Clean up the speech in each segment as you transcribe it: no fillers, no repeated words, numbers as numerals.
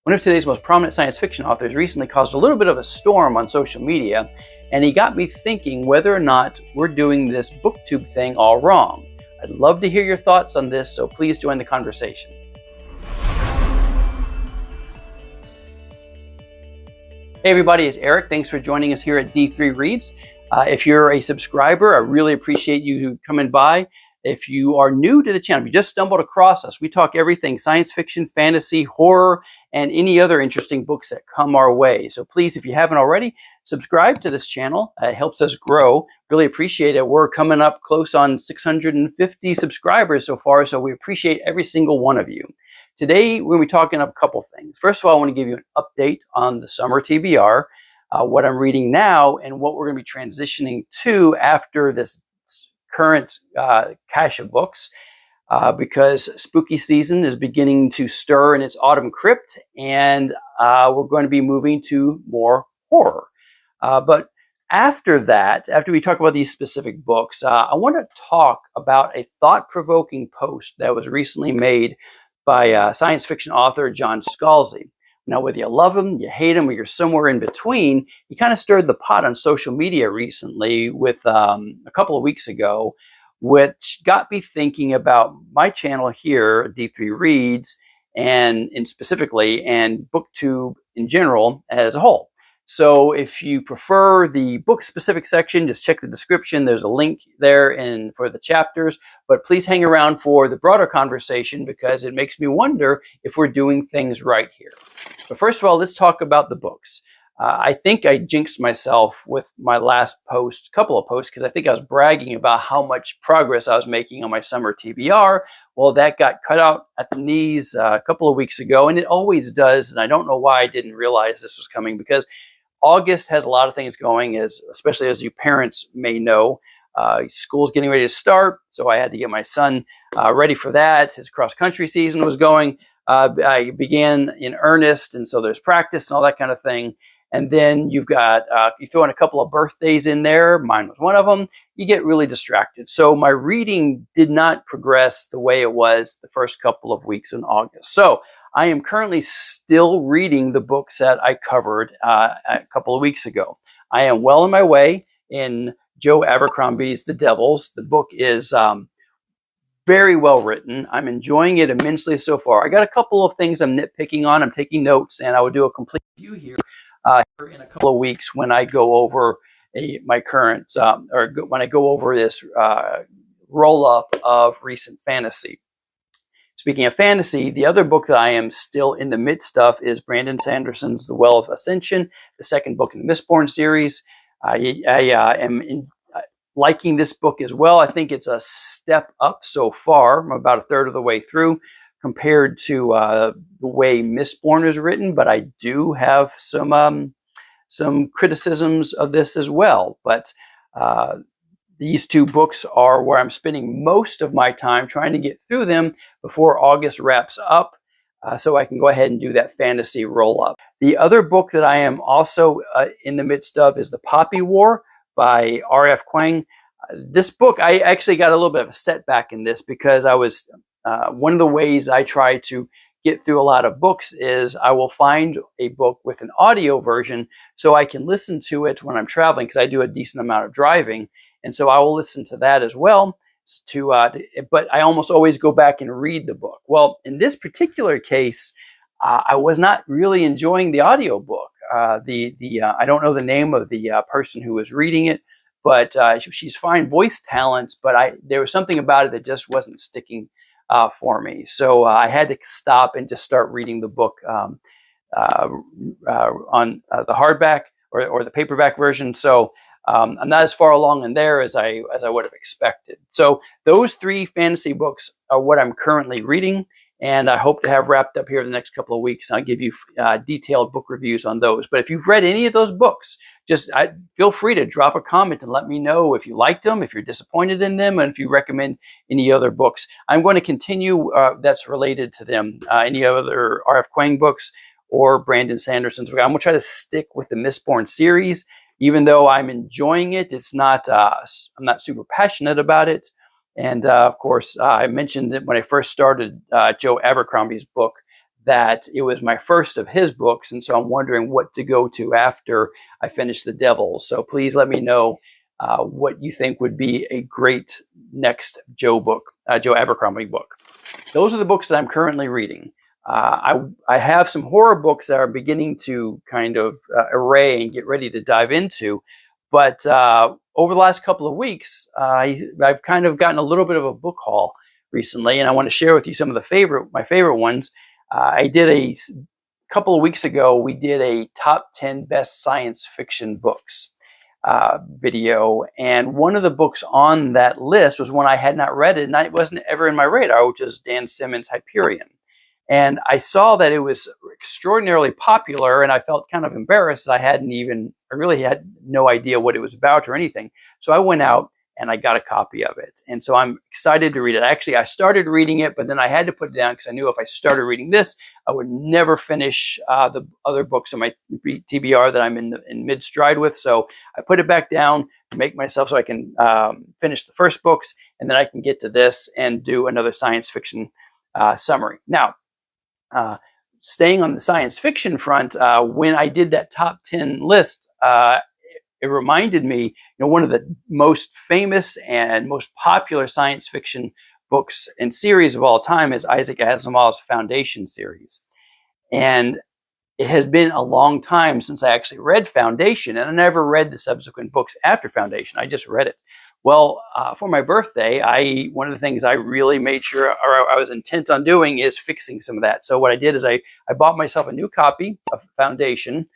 One of today's most prominent science fiction authors recently caused a little bit of a storm on social media, and he got me thinking whether or not we're doing this booktube thing all wrong. I'd love to hear your thoughts on this, so please join the conversation. Hey everybody, it's Eric. Thanks for joining us here at D3 Reads. If you're a subscriber, I really appreciate you coming by. If you are new to the channel, if you just stumbled across us, we talk everything science fiction, fantasy, horror, and any other interesting books that come our way. So please, if you haven't already, subscribe to this channel. It helps us grow. Really appreciate it. We're coming up close on 650 subscribers so far, so we appreciate every single one of you. Today, we're going to be talking about a couple things. First of all, I want to give you an update on the summer TBR, what I'm reading now, and what we're going to be transitioning to after this current cache of books, because spooky season is beginning to stir in its autumn crypt, and we're going to be moving to more horror. But after that, after we talk about these specific books, I want to talk about a thought-provoking post that was recently made by science fiction author John Scalzi. Now, whether you love him, you hate him, or you're somewhere in between, he kind of stirred the pot on social media recently with a couple of weeks ago, which got me thinking about my channel here, D3 Reads, and specifically, and BookTube in general as a whole. So if you prefer the book-specific section, just check the description. There's a link there for the chapters. But please hang around for the broader conversation, because it makes me wonder if we're doing things right here. But first of all, let's talk about the books. I think I jinxed myself with my last post, couple of posts, because I think I was bragging about how much progress I was making on my summer TBR. Well, that got cut out at the knees a couple of weeks ago, and it always does. And I don't know why I didn't realize this was coming, because August has a lot of things going, especially as you parents may know. School's getting ready to start, so I had to get my son ready for that. His cross-country season was going. I began in earnest, and so there's practice and all that kind of thing. And then you've got, you throw in a couple of birthdays in there. Mine was one of them. You get really distracted. So my reading did not progress the way it was the first couple of weeks in August. So I am currently still reading the books that I covered a couple of weeks ago. I am well on my way in Joe Abercrombie's The Devils. The book is very well written. I'm enjoying it immensely so far. I got a couple of things I'm nitpicking on. I'm taking notes, and I will do a complete review here in a couple of weeks when I go over my current, when I go over this roll-up of recent fantasy. Speaking of fantasy, the other book that I am still in the midst of is Brandon Sanderson's The Well of Ascension, the second book in the Mistborn series. I am liking this book as well. I think it's a step up so far. I'm about a third of the way through compared to the way Mistborn is written, but I do have some criticisms of this as well. But these two books are where I'm spending most of my time trying to get through them before August wraps up, so I can go ahead and do that fantasy roll-up. The other book that I am also in the midst of is The Poppy War by R.F. Kuang. This book, I actually got a little bit of a setback in this, because I was one of the ways I try to get through a lot of books is I will find a book with an audio version so I can listen to it when I'm traveling, because I do a decent amount of driving. And so I will listen to that as well. But I almost always go back and read the book. Well, in this particular case, I was not really enjoying the audio book. I don't know the name of the person who was reading it, but she's fine voice talent. But there was something about it that just wasn't sticking for me. So I had to stop and just start reading the book on the hardback or the paperback version. So I'm not as far along in there as I would have expected. So those three fantasy books are what I'm currently reading, and I hope to have wrapped up here in the next couple of weeks. I'll give you detailed book reviews on those. But if you've read any of those books, just feel free to drop a comment and let me know if you liked them, if you're disappointed in them, and if you recommend any other books. I'm going to continue that's related to them. Any other R.F. Kuang books or Brandon Sanderson's book. I'm going to try to stick with the Mistborn series. Even though I'm enjoying it, it's not. I'm not super passionate about it. And of course, I mentioned that when I first started Joe Abercrombie's book, that it was my first of his books, and so I'm wondering what to go to after I finish The Devils. So please let me know what you think would be a great next Joe Abercrombie book. Those are the books that I'm currently reading. I have some horror books that are beginning to kind of array and get ready to dive into, but over the last couple of weeks, I've kind of gotten a little bit of a book haul recently, and I want to share with you some of my favorite ones. I did a couple of weeks ago, we did a top 10 best science fiction books video, and one of the books on that list was one I had not read it, and it wasn't ever in my radar, which is Dan Simmons' Hyperion. And I saw that it was extraordinarily popular, and I felt kind of embarrassed that I really had no idea what it was about or anything. So I went out and I got a copy of it. And so I'm excited to read it. Actually, I started reading it, but then I had to put it down because I knew if I started reading this, I would never finish the other books on my TBR that I'm in mid-stride with. So I put it back down to make myself so I can finish the first books, and then I can get to this and do another science fiction summary. Now, staying on the science fiction front, when I did that top 10 list, it reminded me, one of the most famous and most popular science fiction books and series of all time is Isaac Asimov's Foundation series. And it has been a long time since I actually read Foundation, and I never read the subsequent books after Foundation. I just read it. Well, for my birthday, one of the things I really made sure, or I was intent on doing, is fixing some of that. So what I did is I bought myself a new copy of Foundation,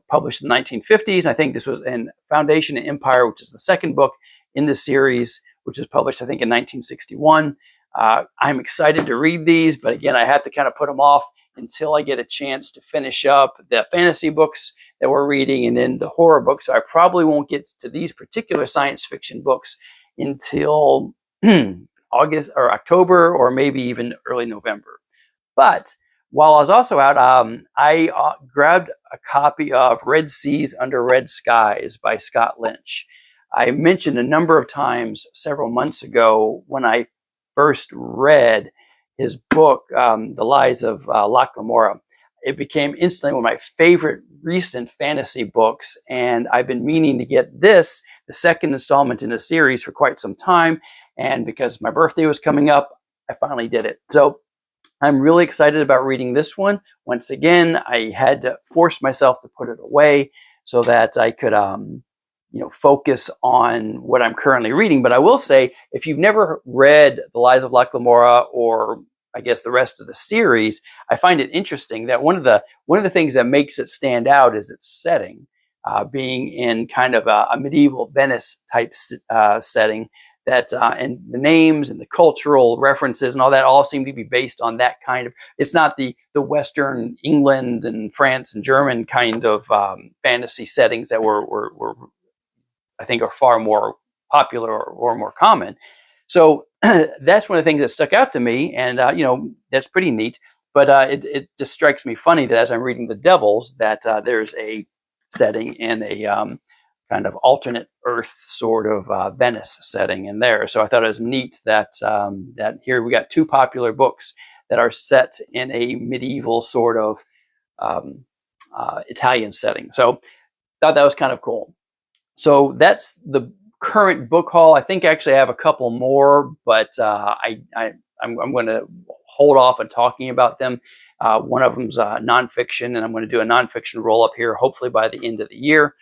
published in the 1950s. I think this was in Foundation and Empire, which is the second book in this series, which was published, I think, in 1961. I'm excited to read these, but again, I have to kind of put them off until I get a chance to finish up the fantasy books that we're reading and then the horror books. So I probably won't get to these particular science fiction books until August or October, or maybe even early November. But while I was also out, I grabbed a copy of Red Seas Under Red Skies by Scott Lynch. I mentioned a number of times several months ago when I first read his book, The Lies of Locke Lamora. It became instantly one of my favorite recent fantasy books, and I've been meaning to get this, the second installment in the series, for quite some time. And because my birthday was coming up, I finally did it. So I'm really excited about reading this one. Once again, I had to force myself to put it away so that I could, focus on what I'm currently reading. But I will say, if you've never read The Lies of Locke Lamora, or I guess the rest of the series, I find it interesting that one of the things that makes it stand out is its setting, being in kind of a medieval Venice type setting. That and the names and the cultural references and all that all seem to be based on that kind of. It's not the Western England and France and German kind of fantasy settings that were I think are far more popular or more common. So that's one of the things that stuck out to me, and that's pretty neat. But it just strikes me funny that as I'm reading The Devils, that there's a setting in a kind of alternate Earth sort of Venice setting in there. So I thought it was neat that that here we got two popular books that are set in a medieval sort of Italian setting. So thought that was kind of cool. So that's the current book haul. I think actually I have a couple more, but I'm going to hold off on talking about them. One of them's nonfiction, and I'm going to do a nonfiction roll up here, hopefully by the end of the year.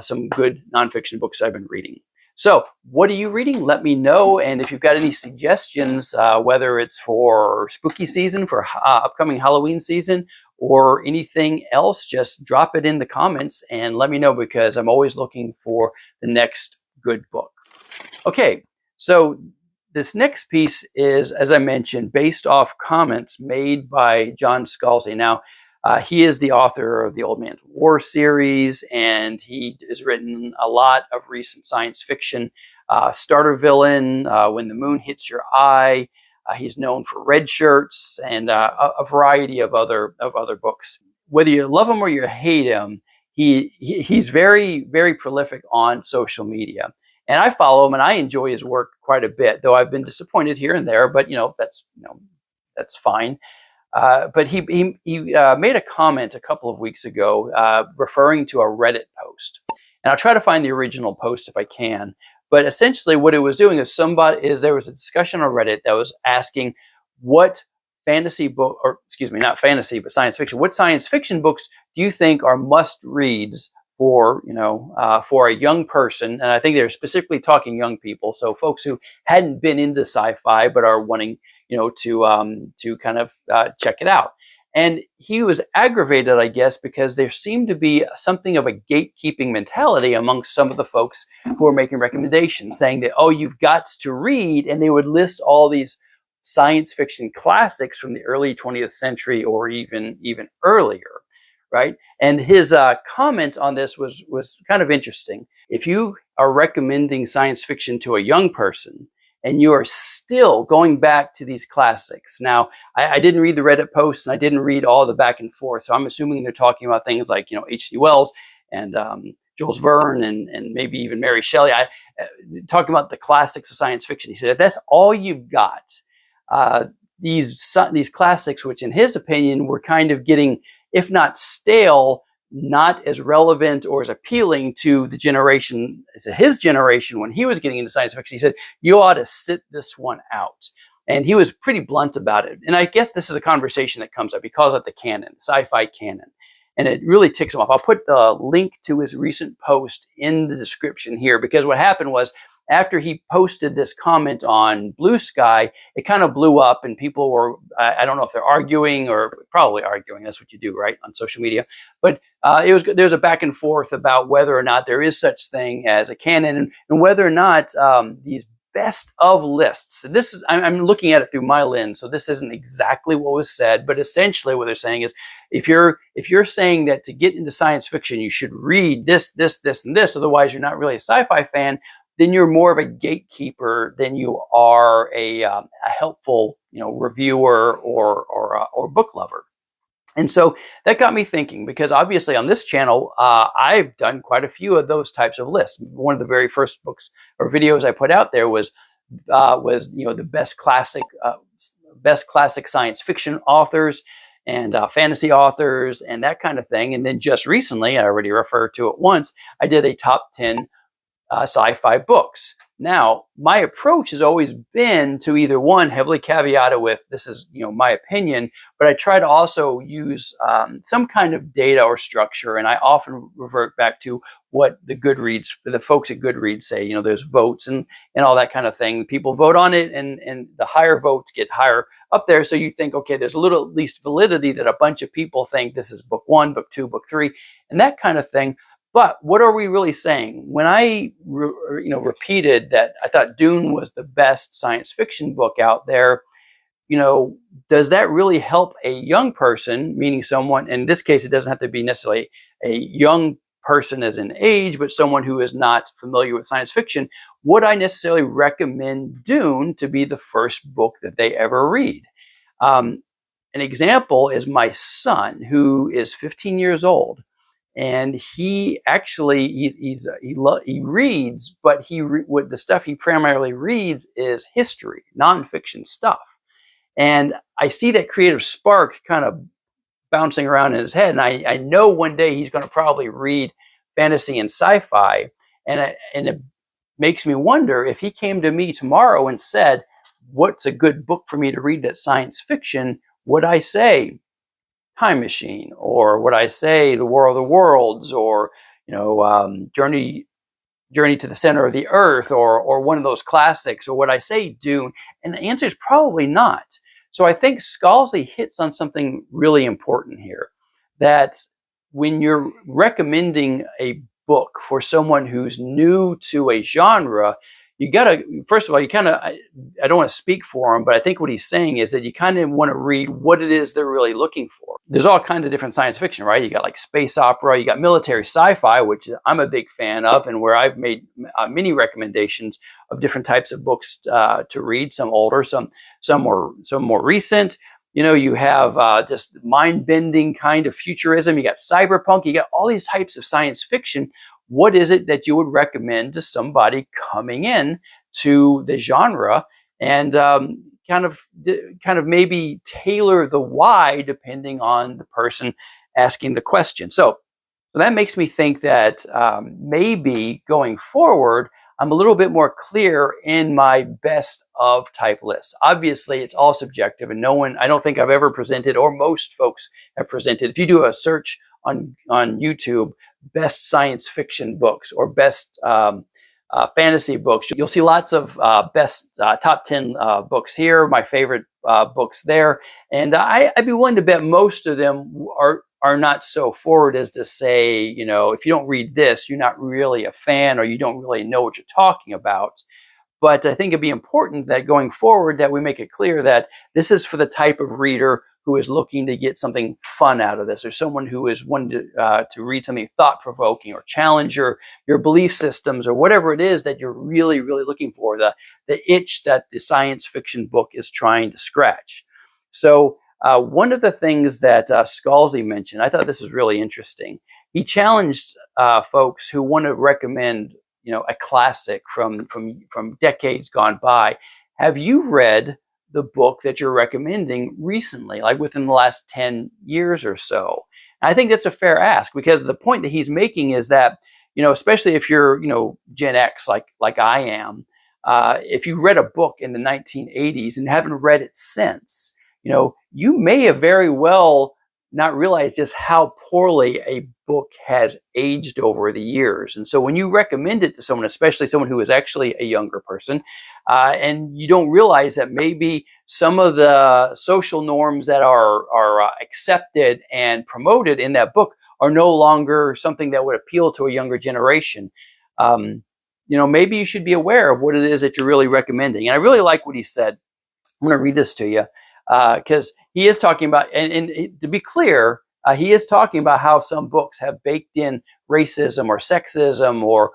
Some good nonfiction books I've been reading. So what are you reading? Let me know. And if you've got any suggestions, whether it's for spooky season, for upcoming Halloween season, or anything else, just drop it in the comments and let me know, because I'm always looking for the next good book. Okay, so this next piece is, as I mentioned, based off comments made by John Scalzi. Now, he is the author of the Old Man's War series, and he has written a lot of recent science fiction. Starter Villain, When the Moon Hits Your Eye. He's known for Red Shirts and a variety of other books. Whether you love him or you hate him, he's very, very prolific on social media. And I follow him, and I enjoy his work quite a bit, though I've been disappointed here and there. But that's fine. But he made a comment a couple of weeks ago referring to a Reddit post. And I'll try to find the original post if I can. But essentially what it was doing is there was a discussion on Reddit that was asking what fantasy book, or excuse me, not fantasy, but science fiction. What science fiction books do you think are must reads for, for a young person? And I think they're specifically talking young people. So folks who hadn't been into sci-fi, but are wanting, to kind of check it out. And he was aggravated, I guess, because there seemed to be something of a gatekeeping mentality amongst some of the folks who are making recommendations, saying that, oh, you've got to read, and they would list all these science fiction classics from the early 20th century or even earlier, right? And his comment on this was kind of interesting. If you are recommending science fiction to a young person, and you are still going back to these classics. Now, I didn't read the Reddit posts, and I didn't read all the back and forth. So I'm assuming they're talking about things like, H.G. Wells and Jules Verne and maybe even Mary Shelley. Talking about the classics of science fiction. He said, if that's all you've got, these classics, which in his opinion were kind of getting, if not stale, not as relevant or as appealing to the generation, to his generation when he was getting into science fiction. He said, you ought to sit this one out. And he was pretty blunt about it. And I guess this is a conversation that comes up. He calls it the canon, Sci Fi Canon. And it really ticks him off. I'll put the link to his recent post in the description here, because what happened was, after he posted this comment on Blue Sky, it kind of blew up, and people were, I don't know if they're arguing, or probably arguing. That's what you do, right, on social media. But there's a back and forth about whether or not there is such thing as a canon, and whether or not these best of lists. And this is, I'm looking at it through my lens, so this isn't exactly what was said, but essentially what they're saying is, if you're saying that to get into science fiction you should read this, and this, otherwise you're not really a sci-fi fan, then you're more of a gatekeeper than you are a helpful, reviewer or book lover. And so that got me thinking, because obviously on this channel, I've done quite a few of those types of lists. One of the very first books or videos I put out there was the best classic science fiction authors and fantasy authors and that kind of thing. And then just recently, I already referred to it once, I did a top 10 sci-fi books. Now, my approach has always been to either one, heavily caveated with, this is, my opinion, but I try to also use some kind of data or structure. And I often revert back to what the folks at Goodreads say. There's votes and all that kind of thing. People vote on it, and the higher votes get higher up there. So you think, okay, there's a little at least validity that a bunch of people think this is book 1, book 2, book 3, and that kind of thing. But what are we really saying? When I repeated that I thought Dune was the best science fiction book out there, does that really help a young person, meaning someone, in this case, it doesn't have to be necessarily a young person as in age, but someone who is not familiar with science fiction? Would I necessarily recommend Dune to be the first book that they ever read? An example is my son, who is 15 years old. And he actually, he reads, but the stuff he primarily reads is history, nonfiction stuff. And I see that creative spark kind of bouncing around in his head. And I know one day he's going to probably read fantasy and sci-fi. And it makes me wonder, if he came to me tomorrow and said, what's a good book for me to read that's science fiction? Would I say Time Machine, or would I say The War of the Worlds, or Journey to the Center of the Earth, or one of those classics, or would I say Dune? And the answer is probably not. So I think Scalzi hits on something really important here, that when you're recommending a book for someone who's new to a genre, you gotta, first of all, I don't want to speak for him, but I think what he's saying is that you kind of want to read what it is they're really looking for. There's all kinds of different science fiction, right? You got like space opera, you got military sci-fi, which I'm a big fan of, and where I've made many recommendations of different types of books to read, some older, some more recent. You have just mind-bending kind of futurism. You got cyberpunk, you got all these types of science fiction. What is it that you would recommend to somebody coming in to the genre? And kind of maybe tailor the why depending on the person asking the question. So that makes me think that maybe going forward, I'm a little bit more clear in my best of type lists. Obviously, it's all subjective, and I don't think I've ever presented, or most folks have presented. If you do a search on YouTube, best science fiction books or best fantasy books, you'll see lots of best top 10 books here, my favorite books there. And I'd be willing to bet most of them are not so forward as to say, if you don't read this, you're not really a fan, or you don't really know what you're talking about. But I think it'd be important that going forward that we make it clear that this is for the type of reader who is looking to get something fun out of this, or someone who is wanting to read something thought-provoking or challenge your belief systems, or whatever it is that you're really, really looking for, the itch that the science fiction book is trying to scratch. So one of the things that Scalzi mentioned, I thought this was really interesting. He challenged folks who want to recommend, a classic from decades gone by. Have you read the book that you're recommending recently, like within the last 10 years or so? And I think that's a fair ask, because the point that he's making is that, especially if you're, Gen X, like I am, if you read a book in the 1980s and haven't read it since, you may have very well not realized just how poorly a book has aged over the years. And so when you recommend it to someone, especially someone who is actually a younger person, and you don't realize that maybe some of the social norms that are accepted and promoted in that book are no longer something that would appeal to a younger generation, maybe you should be aware of what it is that you're really recommending. And I really like what he said. I'm going to read this to you. Because he is talking about, and to be clear, he is talking about how some books have baked in racism or sexism or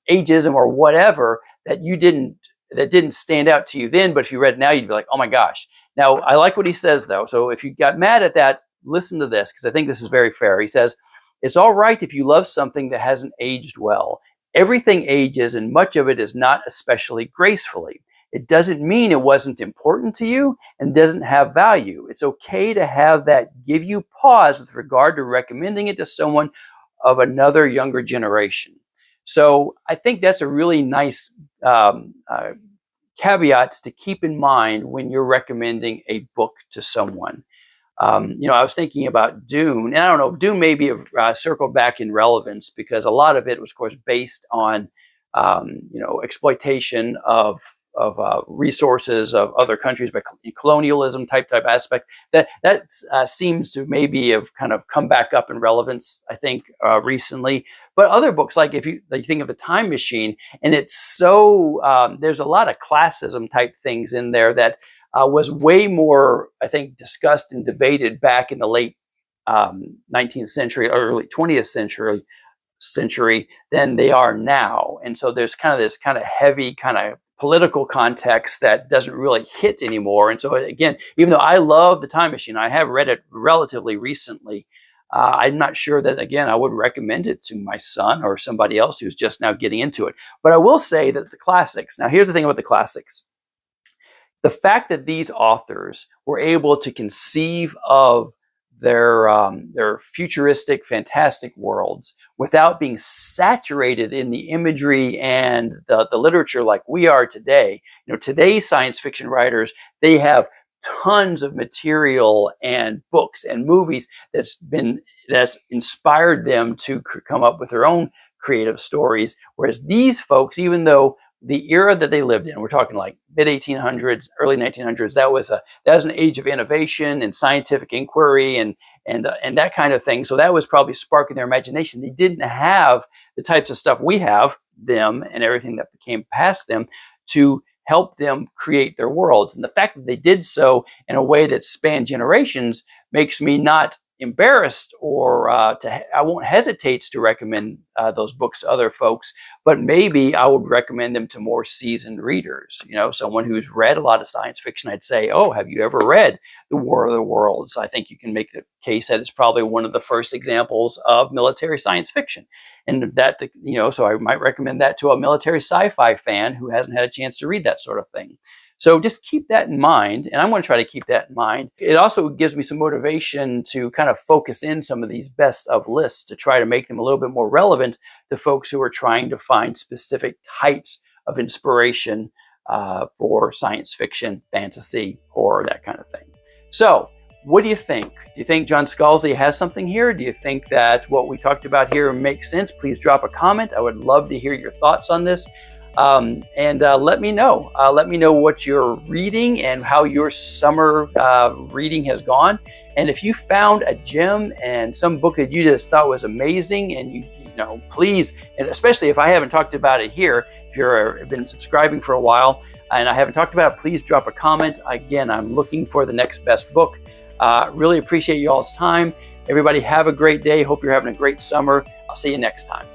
ageism or whatever that didn't stand out to you then, but if you read it now, you'd be like, oh my gosh. Now, I like what he says though. So if you got mad at that, listen to this, because I think this is very fair. He says, it's all right if you love something that hasn't aged well. Everything ages, and much of it is not especially gracefully. It doesn't mean it wasn't important to you and doesn't have value. It's okay to have that give you pause with regard to recommending it to someone of another younger generation. So I think that's a really nice caveats to keep in mind when you're recommending a book to someone. I was thinking about Dune, and I don't know, Dune may be circled back in relevance because a lot of it was, of course, based on exploitation of resources of other countries, but colonialism type aspect that seems to maybe have kind of come back up in relevance, I think, recently. But other books, like if you think of The Time Machine, and it's so there's a lot of classism type things in there that was way more, I think, discussed and debated back in the late 19th century, early 20th century than they are now. And so there's kind of this kind of heavy kind of political context that doesn't really hit anymore. And so again, even though I love The Time Machine, I have read it relatively recently, I'm not sure that, again, I would recommend it to my son or somebody else who's just now getting into it. But I will say that the classics, now here's the thing about the classics. The fact that these authors were able to conceive of their futuristic, fantastic worlds without being saturated in the imagery and the literature like we are today. Today's science fiction writers, they have tons of material and books and movies that's inspired them to come up with their own creative stories. Whereas these folks, even though the era that they lived in, we're talking like mid 1800s, early 1900s, that was an age of innovation and scientific inquiry and that kind of thing. So that was probably sparking their imagination. They didn't have the types of stuff we have, them and everything that came past them, to help them create their worlds. And the fact that they did so in a way that spanned generations makes me not embarrassed or I won't hesitate to recommend those books to other folks, but maybe I would recommend them to more seasoned readers. Someone who's read a lot of science fiction, I'd say, oh, have you ever read The War of the Worlds? I think you can make the case that it's probably one of the first examples of military science fiction. And that, so I might recommend that to a military sci-fi fan who hasn't had a chance to read that sort of thing. So just keep that in mind, and I'm going to try to keep that in mind. It also gives me some motivation to kind of focus in some of these best of lists to try to make them a little bit more relevant to folks who are trying to find specific types of inspiration for science fiction, fantasy, horror, that kind of thing. So what do you think? Do you think John Scalzi has something here? Do you think that what we talked about here makes sense? Please drop a comment. I would love to hear your thoughts on this. And let me know. Let me know what you're reading and how your summer reading has gone. And if you found a gem and some book that you just thought was amazing, and you know, please, and especially if I haven't talked about it here, if you've been subscribing for a while and I haven't talked about it, please drop a comment. Again, I'm looking for the next best book. Really appreciate you all's time. Everybody have a great day. Hope you're having a great summer. I'll see you next time.